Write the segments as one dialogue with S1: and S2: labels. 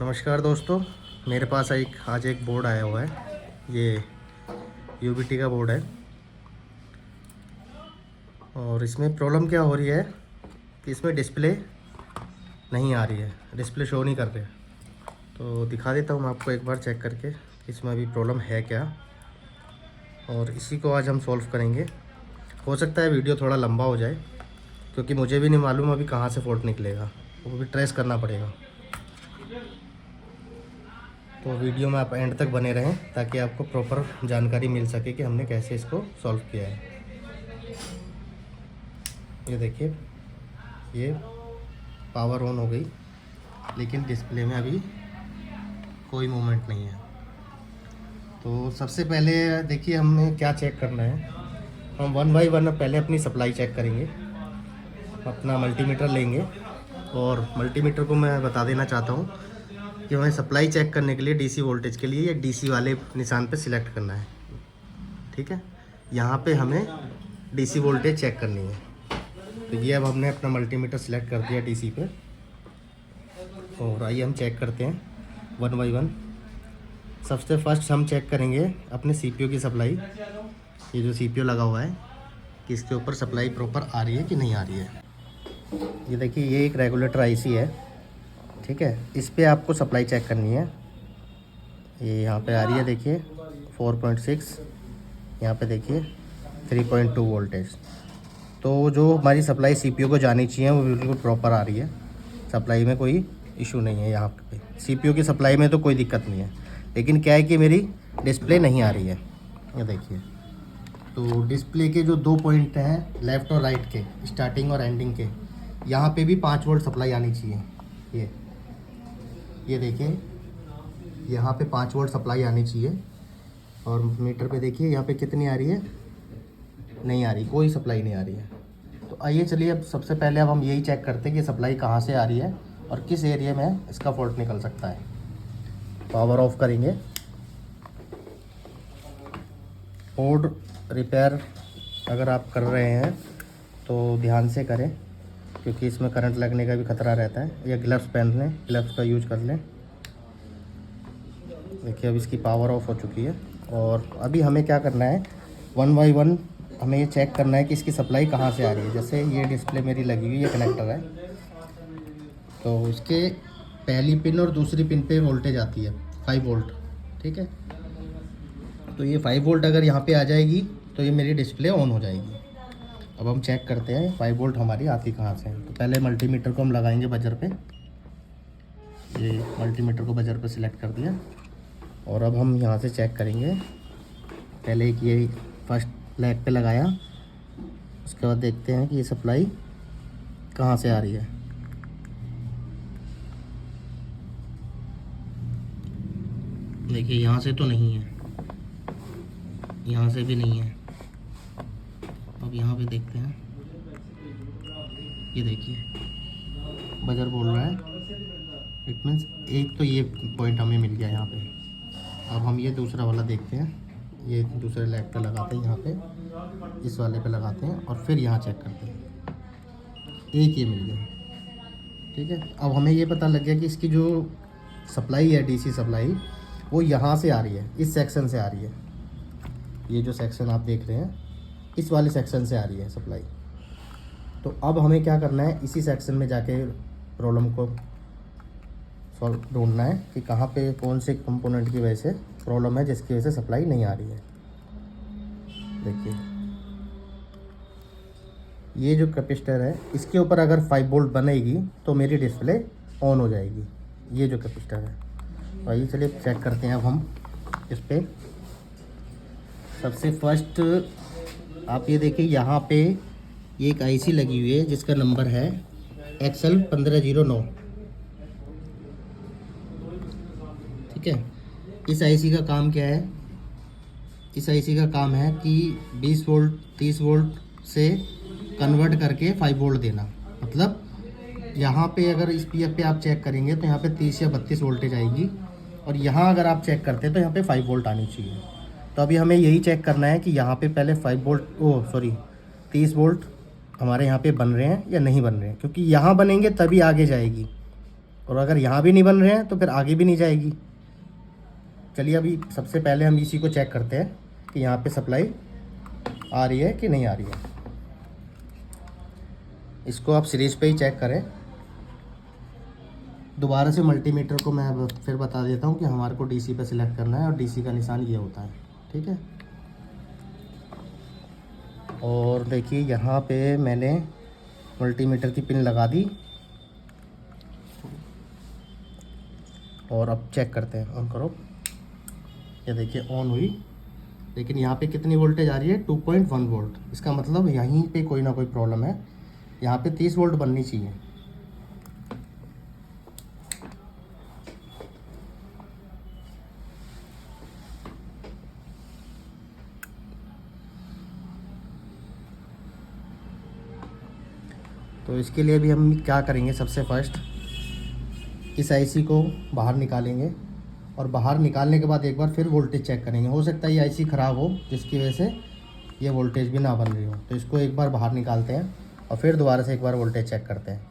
S1: नमस्कार दोस्तों, मेरे पास आज एक बोर्ड आया हुआ है। ये यूबीटी का बोर्ड है और इसमें प्रॉब्लम क्या हो रही है कि इसमें डिस्प्ले नहीं आ रही है, डिस्प्ले शो नहीं कर रहे। तो दिखा देता हूँ मैं आपको एक बार चेक करके कि इसमें अभी प्रॉब्लम है क्या, और इसी को आज हम सॉल्व करेंगे। हो सकता है वीडियो थोड़ा लंबा हो जाए क्योंकि मुझे भी नहीं मालूम अभी कहाँ से फॉल्ट निकलेगा, वो भी ट्रेस करना पड़ेगा। तो वीडियो में आप एंड तक बने रहें ताकि आपको प्रॉपर जानकारी मिल सके कि हमने कैसे इसको सॉल्व किया है। ये देखिए, ये पावर ऑन हो गई लेकिन डिस्प्ले में अभी कोई मूवमेंट नहीं है। तो सबसे पहले देखिए हमें क्या चेक करना है। हम वन बाई वन पहले अपनी सप्लाई चेक करेंगे। अपना मल्टीमीटर लेंगे और मल्टीमीटर को मैं बता देना चाहता हूँ कि हमें सप्लाई चेक करने के लिए डीसी वोल्टेज के लिए ये डीसी वाले निशान पे सिलेक्ट करना है। ठीक है, यहाँ पे हमें डीसी वोल्टेज चेक करनी है। तो ये अब हमने अपना मल्टीमीटर सिलेक्ट कर दिया डीसी पे, और आइए हम चेक करते हैं वन बाई वन। सबसे फर्स्ट हम चेक करेंगे अपने सीपीयू की सप्लाई। ये जो सीपीयू लगा हुआ है कि इसके ऊपर सप्लाई प्रॉपर आ रही है कि नहीं आ रही है। ये देखिए, ये एक रेगुलेटर आईसी है। ठीक है, इस पे आपको सप्लाई चेक करनी है। ये यहाँ पे आ रही है, देखिए 4.6, यहाँ पे देखिए 3.2 वोल्टेज। तो जो हमारी सप्लाई सीपीयू को जानी चाहिए वो बिल्कुल प्रॉपर आ रही है। सप्लाई में कोई इशू नहीं है। यहाँ पे सीपीयू की सप्लाई में तो कोई दिक्कत नहीं है, लेकिन क्या है कि मेरी डिस्प्ले नहीं आ रही है। ये देखिए, तो डिस्प्ले के जो 2 पॉइंट हैं लेफ़्ट और राइट के, स्टार्टिंग और एंडिंग के, यहाँ पे भी 5 वोल्ट सप्लाई आनी चाहिए। ये देखिए, यहाँ पे 5 वोल्ट सप्लाई आनी चाहिए। और मीटर पे देखिए यहाँ पे कितनी आ रही है, नहीं आ रही, कोई सप्लाई नहीं आ रही है। तो आइए चलिए अब सबसे पहले अब हम यही चेक करते हैं कि सप्लाई कहाँ से आ रही है और किस एरिया में इसका फॉल्ट निकल सकता है। पावर ऑफ करेंगे। बोर्ड रिपेयर अगर आप कर रहे हैं तो ध्यान से करें क्योंकि इसमें करंट लगने का भी खतरा रहता है। या ग्लव्स पहन लें, ग्लव्स का यूज कर लें। देखिए अब इसकी पावर ऑफ हो चुकी है। और अभी हमें क्या करना है, वन बाई वन हमें ये चेक करना है कि इसकी सप्लाई कहाँ से आ रही है। जैसे ये डिस्प्ले मेरी लगी हुई, ये कनेक्टर है, तो इसके पहली पिन और दूसरी पिन पे वोल्टेज आती है 5 वोल्ट। ठीक है, तो ये 5 वोल्ट अगर यहाँ पे आ जाएगी तो ये मेरी डिस्प्ले ऑन हो जाएगी। अब हम चेक करते हैं 5 वोल्ट हमारी आती कहाँ से है। तो पहले मल्टीमीटर को हम लगाएंगे बजर पे। ये मल्टीमीटर को बजर पे सिलेक्ट कर दिया और अब हम यहाँ से चेक करेंगे। पहले एक ये फर्स्ट लेग पे लगाया, उसके बाद देखते हैं कि ये सप्लाई कहाँ से आ रही है। देखिए यहाँ से तो नहीं है, यहाँ से भी नहीं है। अब यहाँ पे देखते हैं, ये देखिए बजर बोल रहा है, इट मीन्स एक तो ये पॉइंट हमें मिल गया यहाँ पे। अब हम ये दूसरा वाला देखते हैं। ये दूसरे लेग पे लगाते हैं, यहाँ पे इस वाले पे लगाते हैं और फिर यहाँ चेक करते हैं। एक ये मिल गया। ठीक है, अब हमें ये पता लग गया कि इसकी जो सप्लाई है, डीसी सप्लाई, वो यहाँ से आ रही है, इस सेक्शन से आ रही है। ये जो सेक्शन आप देख रहे हैं, इस वाले सेक्शन से आ रही है सप्लाई। तो अब हमें क्या करना है, इसी सेक्शन में जाके प्रॉब्लम को सॉल्व ढूंढना है कि कहाँ पे कौन से कंपोनेंट की वजह से प्रॉब्लम है जिसकी वजह से सप्लाई नहीं आ रही है। देखिए ये जो कैपेसिटर है, इसके ऊपर अगर 5 वोल्ट बनेगी तो मेरी डिस्प्ले ऑन हो जाएगी। ये जो कैपेसिटर है, आइए चलिए चेक करते हैं अब हम इस पर। सबसे फर्स्ट आप ये देखिए, यहाँ पे ये एक आईसी लगी हुई है जिसका नंबर है XL1509। ठीक है, इस आईसी का काम क्या है, इस आईसी का काम है कि 20 वोल्ट 30 वोल्ट से कन्वर्ट करके 5 वोल्ट देना। मतलब यहाँ पे अगर इस पीएफ पे आप चेक करेंगे तो यहाँ पे 30 या 32 वोल्टेज आएगी, और यहाँ अगर आप चेक करते हैं तो यहाँ पे 5 वोल्ट आनी चाहिए। तो अभी हमें यही चेक करना है कि यहाँ पे पहले 30 वोल्ट हमारे यहाँ पे बन रहे हैं या नहीं बन रहे हैं, क्योंकि यहाँ बनेंगे तभी आगे जाएगी और अगर यहाँ भी नहीं बन रहे हैं तो फिर आगे भी नहीं जाएगी। चलिए अभी सबसे पहले हम इसी को चेक करते हैं कि यहाँ पे सप्लाई आ रही है कि नहीं आ रही है। इसको आप सीरीज पे ही चेक करें। दोबारा से मल्टीमीटर को मैं फिर बता देता हूँ कि हमारे को डीसी पे सिलेक्ट करना है और डीसी का निशान ये होता है, ठीक है। और देखिए यहाँ पे मैंने मल्टीमीटर की पिन लगा दी और अब चेक करते हैं। ऑन करो, ये देखिए ऑन हुई, लेकिन यहाँ पे कितनी वोल्टेज आ रही है? 2.1 वोल्ट। इसका मतलब यहीं पे कोई ना कोई प्रॉब्लम है। यहाँ पे 30 वोल्ट बननी चाहिए। तो इसके लिए भी हम क्या करेंगे, सबसे फर्स्ट इस आईसी को बाहर निकालेंगे और बाहर निकालने के बाद एक बार फिर वोल्टेज चेक करेंगे। हो सकता है ये आईसी ख़राब हो जिसकी वजह से ये वोल्टेज भी ना बन रही हो। तो इसको एक बार बाहर निकालते हैं और फिर दोबारा से एक बार वोल्टेज चेक करते हैं।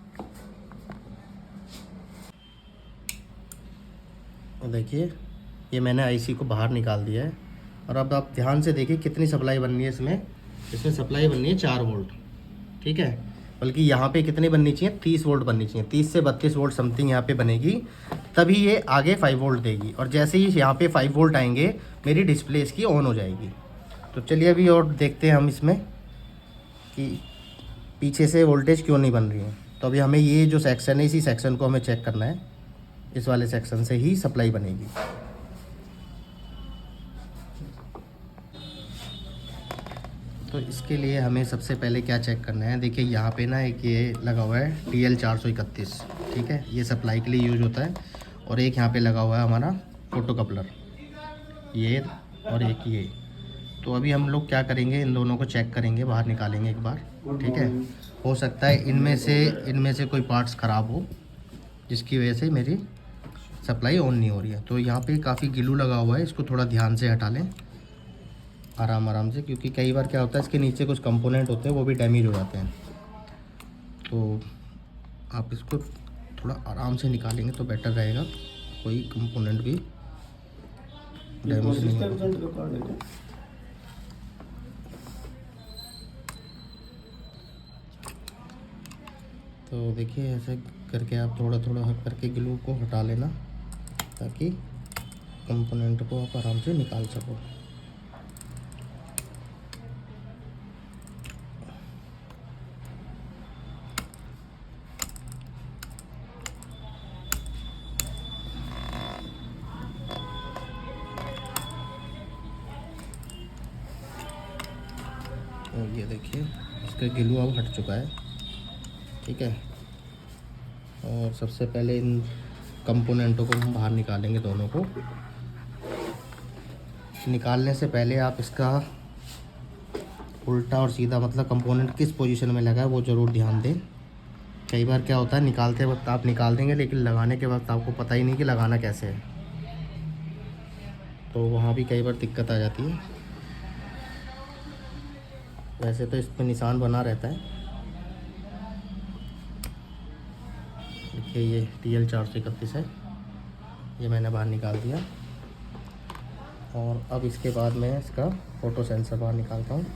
S1: और देखिए ये मैंने आईसी को बाहर निकाल दिया है और अब आप ध्यान से देखिए कितनी सप्लाई बननी है इसमें। इसमें सप्लाई बननी है 4 वोल्ट, ठीक है। बल्कि यहाँ पे कितनी बननी चाहिए? 30 वोल्ट बननी चाहिए। 30 से 32 वोल्ट समथिंग यहाँ पे बनेगी, तभी ये आगे 5 वोल्ट देगी। और जैसे ही यहाँ पे 5 वोल्ट आएंगे मेरी डिस्प्ले इसकी ऑन हो जाएगी। तो चलिए अभी और देखते हैं हम इसमें कि पीछे से वोल्टेज क्यों नहीं बन रही है। तो अभी हमें ये जो सेक्शन है इसी सेक्शन को हमें चेक करना है। इस वाले सेक्शन से ही सप्लाई बनेगी। तो इसके लिए हमें सबसे पहले क्या चेक करना है, देखिए यहाँ पे ना एक ये लगा हुआ है TL431, ठीक है। ये सप्लाई के लिए यूज होता है। और एक यहाँ पे लगा हुआ है हमारा फोटो कपलर, ये और एक ये। तो अभी हम लोग क्या करेंगे, इन दोनों को चेक करेंगे, बाहर निकालेंगे एक बार, ठीक है। हो सकता है इनमें से कोई पार्ट्स ख़राब हो जिसकी वजह से मेरी सप्लाई ऑन नहीं हो रही है। तो यहाँ पे काफ़ी ग्लू लगा हुआ है, इसको थोड़ा ध्यान से हटा लें, आराम से, क्योंकि कई बार क्या होता है इसके नीचे कुछ कंपोनेंट होते हैं वो भी डैमेज हो जाते हैं। तो आप इसको थोड़ा आराम से निकालेंगे तो बेटर रहेगा, कोई कंपोनेंट भी डैमेज नहीं होगा। तो देखिए ऐसे करके आप थोड़ा थोड़ा करके ग्लू को हटा लेना ताकि कंपोनेंट को आप आराम से निकाल सको। और ये देखिए इसका ग्लू अब हट चुका है, ठीक है। और सबसे पहले इन कंपोनेंटों को हम बाहर निकालेंगे, दोनों को। निकालने से पहले आप इसका उल्टा और सीधा, मतलब कंपोनेंट किस पोजीशन में लगा है वो ज़रूर ध्यान दें। कई बार क्या होता है निकालते वक्त आप निकाल देंगे लेकिन लगाने के वक्त आपको पता ही नहीं कि लगाना कैसे है, तो वहाँ भी कई बार दिक्कत आ जाती है। वैसे तो इस पर निशान बना रहता है। देखिए ये TL431 है, ये मैंने बाहर निकाल दिया। और अब इसके बाद मैं इसका फ़ोटो सेंसर बाहर निकालता हूँ।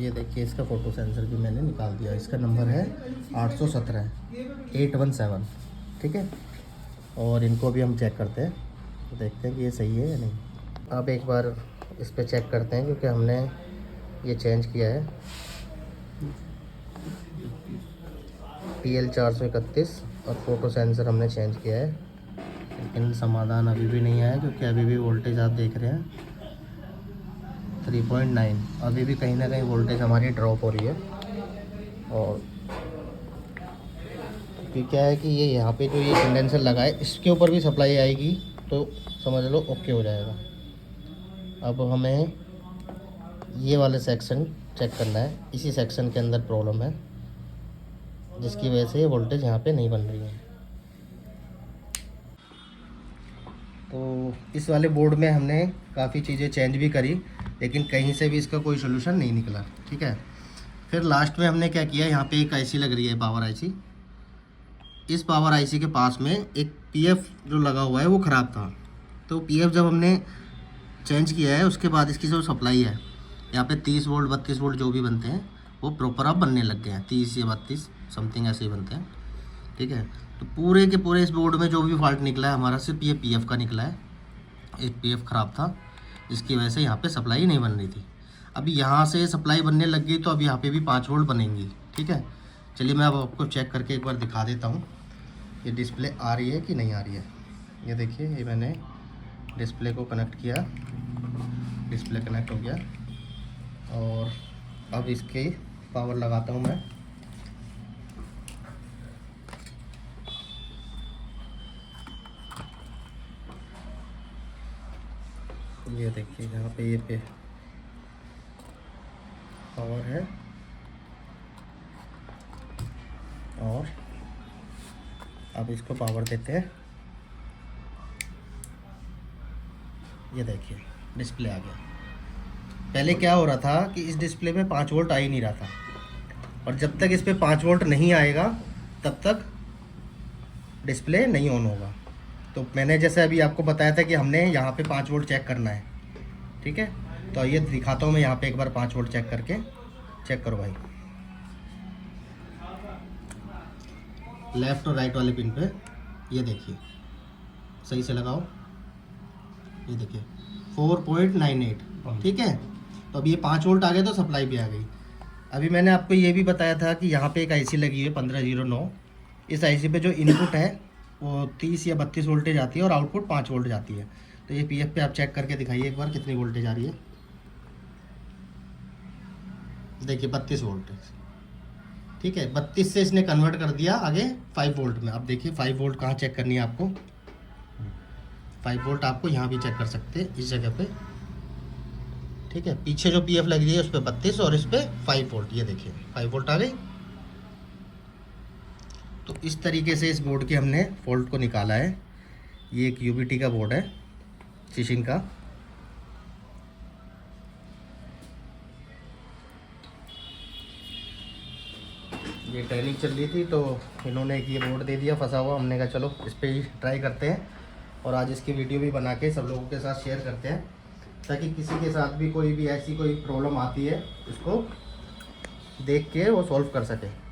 S1: ये देखिए इसका फ़ोटो सेंसर भी मैंने निकाल दिया। इसका नंबर है 817, ठीक है। और इनको भी हम चेक करते हैं, तो देखते हैं कि ये सही है या नहीं। अब एक बार इस पर चेक करते हैं क्योंकि हमने ये चेंज किया है। TL431 और फ़ोटो सेंसर हमने चेंज किया है, लेकिन समाधान अभी भी नहीं आया क्योंकि अभी भी वोल्टेज आप देख रहे हैं 3.9। अभी भी कहीं ना कहीं वोल्टेज हमारी ड्रॉप हो रही है। और कि क्या है कि ये यहाँ पे जो ये कंडेंसर लगा है इसके ऊपर भी सप्लाई आएगी तो समझ लो ओके हो जाएगा। अब हमें ये वाले सेक्शन चेक करना है, इसी सेक्शन के अंदर प्रॉब्लम है जिसकी वजह से वोल्टेज यहाँ पे नहीं बन रही है। तो इस वाले बोर्ड में हमने काफ़ी चीज़ें चेंज भी करी लेकिन कहीं से भी इसका कोई सोल्यूशन नहीं निकला। ठीक है, फिर लास्ट में हमने क्या किया, यहाँ पे एक आईसी लग रही है पावर आईसी। इस पावर आईसी के पास में एक पीएफ जो लगा हुआ है वो ख़राब था। तो पीएफ जब हमने चेंज किया है उसके बाद इसकी जो सप्लाई है यहाँ पे 30 वोल्ट 32 वोल्ट जो भी बनते हैं वो प्रॉपर अब बनने लग गए हैं, 30 या 32 समथिंग ऐसे ही बनते हैं। ठीक है, तो पूरे के पूरे इस बोर्ड में जो भी फॉल्ट निकला है हमारा सिर्फ ये पीएफ का निकला है। एक पीएफ ख़राब था जिसकी वजह से यहाँ पे सप्लाई नहीं बन रही थी। अभी यहाँ से सप्लाई बनने लग गई तो अब यहाँ पे भी 5 वोल्ट बनेंगी। ठीक है, चलिए मैं अब आपको चेक करके एक बार दिखा देता हूँ ये डिस्प्ले आ रही है कि नहीं आ रही है। ये देखिए, ये मैंने डिस्प्ले को कनेक्ट किया, डिस्प्ले कनेक्ट हो गया और अब इसकी पावर लगाता हूँ मैं। ये देखिए यहाँ पे ये पे पावर है और अब इसको पावर देते हैं। ये देखिए डिस्प्ले आ गया। पहले क्या हो रहा था कि इस डिस्प्ले में 5 वोल्ट आ ही नहीं रहा था और जब तक इस पे 5 वोल्ट नहीं आएगा तब तक डिस्प्ले नहीं ऑन होगा। तो मैंने जैसे अभी आपको बताया था कि हमने यहाँ पे 5 वोल्ट चेक करना है। ठीक है, तो ये दिखाता हूँ मैं यहाँ पे एक बार 5 वोल्ट चेक करके। चेक करो भाई, लेफ़्ट और राइट वाले पिन पे ये देखिए, सही से लगाओ। ये देखिए 4.98। ठीक है, तो अब ये 5 वोल्ट आ गए तो सप्लाई भी आ गई। अभी मैंने आपको ये भी बताया था कि यहाँ पे एक आईसी लगी है 1509। इस आईसी पे जो इनपुट है वो 30 या 32 वोल्टेज आती है और आउटपुट 5 वोल्ट जाती है। तो ये पीएफ पे आप चेक करके दिखाइए एक बार कितनी वोल्टेज आ रही है। देखिए 32 वोल्टेज। ठीक है, 32 से इसने कन्वर्ट कर दिया आगे 5 वोल्ट में। अब देखिए 5 वोल्ट कहाँ चेक करनी है आपको। 5 वोल्ट आपको यहाँ भी चेक कर सकते हैं इस जगह पे। ठीक है, पीछे जो पीएफ लग रही है उस पर 32 और इस पर 5 वोल्ट। ये देखिए 5 वोल्ट आ गई। तो इस तरीके से इस बोर्ड के हमने फॉल्ट को निकाला है। ये एक यूबीटी का बोर्ड है, सिशिंग का। ये ट्रेनिंग चल रही थी तो इन्होंने एक ये बोर्ड दे दिया फंसा हुआ। हमने कहा चलो इस पर ही ट्राई करते हैं और आज इसकी वीडियो भी बना के सब लोगों के साथ शेयर करते हैं ताकि किसी के साथ भी कोई भी ऐसी कोई प्रॉब्लम आती है उसको देख के वो सॉल्व कर सके।